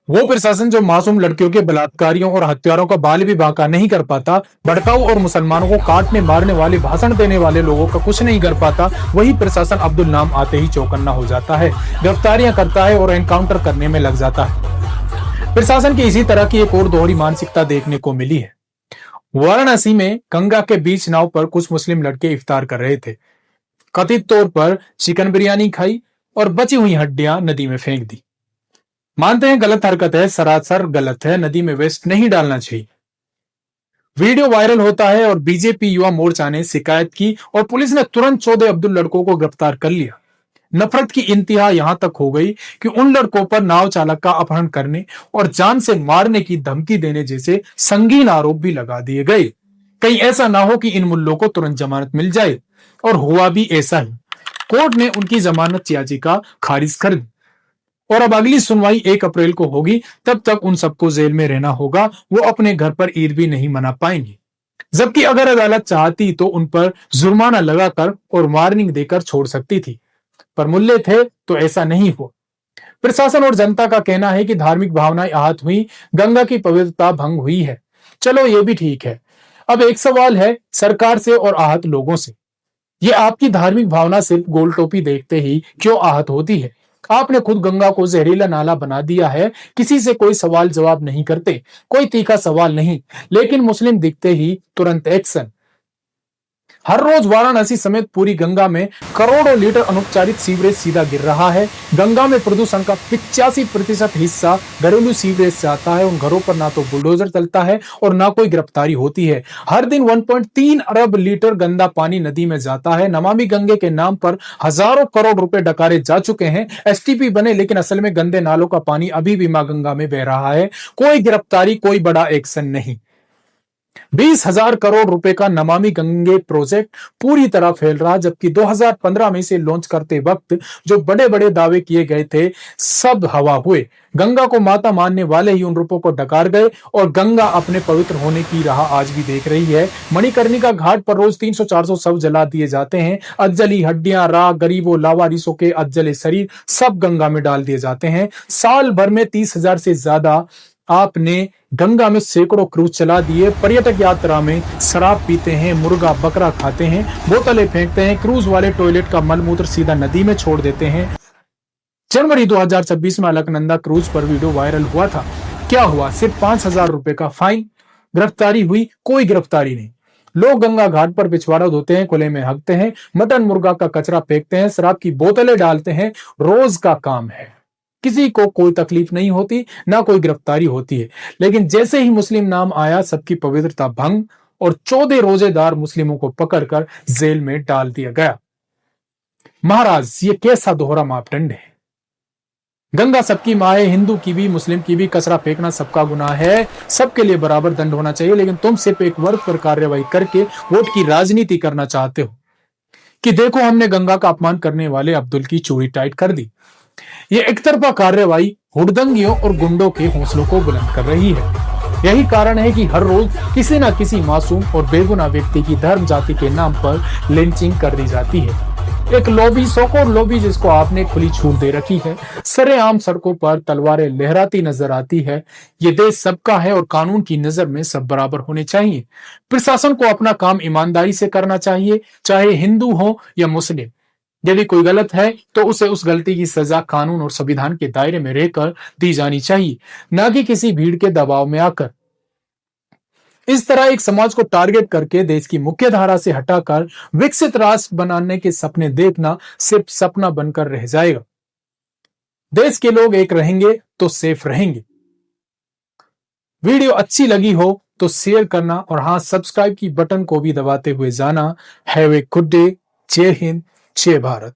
वो प्रशासन जो मासूम लड़कियों के बलात्कारियों और हत्यारों का बाल भी बांका नहीं कर पाता, भड़काऊ और मुसलमानों को काटने मारने वाले भाषण देने वाले लोगों का कुछ नहीं कर पाता, वही प्रशासन अब्दुल नाम आते ही चौकन्ना हो जाता है, गिरफ्तारियां करता है और एनकाउंटर करने में लग जाता है। प्रशासन की इसी तरह की एक और दोहरी मानसिकता देखने को मिली है। वाराणसी में गंगा के बीच नाव पर कुछ मुस्लिम लड़के इफ्तार कर रहे थे। कथित तौर पर चिकन बिरयानी खाई और बची हुई हड्डियां नदी में फेंक दी। मानते हैं गलत हरकत है, सरासर गलत है, नदी में वेस्ट नहीं डालना चाहिए। वीडियो वायरल होता है और बीजेपी युवा मोर्चा ने शिकायत की और पुलिस ने तुरंत 14 अब्दुल लड़कों को गिरफ्तार कर लिया। नफरत की इंतहा यहां तक हो गई कि उन लड़कों पर नाव चालक का अपहरण करने और जान से मारने की धमकी देने जैसे संगीन आरोप भी लगा दिए गए। कहीं ऐसा ना हो कि इन मुल्लों को तुरंत जमानत मिल जाए, और हुआ भी ऐसा ही। कोर्ट ने उनकी जमानत याचिका खारिज कर दी और अब अगली सुनवाई 1 अप्रैल को होगी। तब तक उन सबको जेल में रहना होगा, वो अपने घर पर ईद भी नहीं मना पाएंगे। जबकि अगर अदालत चाहती तो उन पर जुर्माना लगाकर और वार्निंग देकर छोड़ सकती थी, पर मुल्ले थे तो ऐसा नहीं हुआ। प्रशासन और जनता का कहना है कि धार्मिक भावनाएं आहत हुई, गंगा की पवित्रता भंग हुई है। चलो ये भी ठीक है। अब एक सवाल है सरकार से और आहत लोगों से, ये आपकी धार्मिक भावना सिर्फ गोल टोपी देखते ही क्यों आहत होती है? आपने खुद गंगा को जहरीला नाला बना दिया है, किसी से कोई सवाल जवाब नहीं करते, कोई तीखा सवाल नहीं, लेकिन मुस्लिम दिखते ही तुरंत एक्शन। हर रोज वाराणसी समेत पूरी गंगा में करोड़ों लीटर अनुपचारित सीवरेज सीधा गिर रहा है। गंगा में प्रदूषण का 85% हिस्सा घरेलू सीवरेज से आता है। उन घरों पर ना तो बुलडोजर चलता है और ना कोई गिरफ्तारी होती है। हर दिन 1.3 अरब लीटर गंदा पानी नदी में जाता है। नमामि गंगे के नाम पर हजारों करोड़ रुपए डकारे जा चुके हैं। एसटीपी बने, लेकिन असल में गंदे नालों का पानी अभी भी मां गंगा में बह रहा है। कोई गिरफ्तारी, कोई बड़ा एक्शन नहीं। 20,000 करोड़ रुपए का नमामि गंगे प्रोजेक्ट पूरी तरह फैल रहा, जबकि 2015 में से लॉन्च करते वक्त जो बड़े बड़े दावे किए गए थे सब हवा हुए। गंगा को माता मानने वाले ही उन रूपों को डकार गए और गंगा अपने पवित्र होने की राह आज भी देख रही है। मणिकर्णिका घाट पर रोज 300-400 शव जला दिए जाते हैं। अज्जली हड्डियां, राख, गरीबों, लावारिसों के अज्जले शरीर सब गंगा में डाल दिए जाते हैं। साल भर में 30,000 से ज्यादा आपने गंगा में सैकड़ों क्रूज चला दिए। पर्यटक यात्रा में शराब पीते हैं, मुर्गा बकरा खाते हैं, बोतलें फेंकते हैं। क्रूज वाले टॉयलेट का मलमूत्र सीधा नदी में छोड़ देते हैं। जनवरी 2026 में अलकनंदा क्रूज पर वीडियो वायरल हुआ था। क्या हुआ? सिर्फ 5,000 रुपए का फाइन। गिरफ्तारी हुई? कोई गिरफ्तारी नहीं। लोग गंगा घाट पर पिछवाड़ा धोते हैं, खुले में हगते हैं, मटन मुर्गा का कचरा फेंकते हैं, शराब की बोतलें डालते हैं। रोज का काम है। किसी को कोई तकलीफ नहीं होती, ना कोई गिरफ्तारी होती है। लेकिन जैसे ही मुस्लिम नाम आया, सबकी पवित्रता भंग और 14 रोजेदार मुस्लिमों को पकड़कर जेल में डाल दिया गया। महाराज, ये कैसा दोहरा मापदंड है? गंगा सबकी मां है, हिंदू की भी मुस्लिम की भी। कचरा फेंकना सबका गुनाह है, सबके लिए बराबर दंड होना चाहिए। लेकिन तुम सिर्फ एक वर्ग पर कार्रवाई करके वोट की राजनीति करना चाहते हो कि देखो हमने गंगा का अपमान करने वाले अब्दुल की चूड़ी टाइट कर दी। ये एक तरफा कार्रवाई हुड़दंगियों और गुंडों के हौसलों को बुलंद कर रही है। यही कारण है कि हर रोज किसी न किसी मासूम और बेगुनाह व्यक्ति की धर्म जाति के नाम पर लिंचिंग कर दी जाती है। एक लॉबी, सोकोर लॉबी, जिसको आपने खुली छूट दे रखी है, सरेआम सड़कों पर तलवारें लहराती नजर आती है। ये देश सबका है और कानून की नजर में सब बराबर होने चाहिए। प्रशासन को अपना काम ईमानदारी से करना चाहिए, चाहे हिंदू हो या मुस्लिम। यदि कोई गलत है तो उसे उस गलती की सजा कानून और संविधान के दायरे में रहकर दी जानी चाहिए, न कि किसी भीड़ के दबाव में आकर। इस तरह एक समाज को टारगेट करके देश की मुख्य धारा से हटाकर विकसित राष्ट्र बनाने के सपने देखना सिर्फ सपना बनकर रह जाएगा। देश के लोग एक रहेंगे तो सेफ रहेंगे। वीडियो अच्छी लगी हो तो शेयर करना और हाँ, सब्सक्राइब की बटन को भी दबाते हुए जाना। Have a good day. जय हिंद, जय भारत।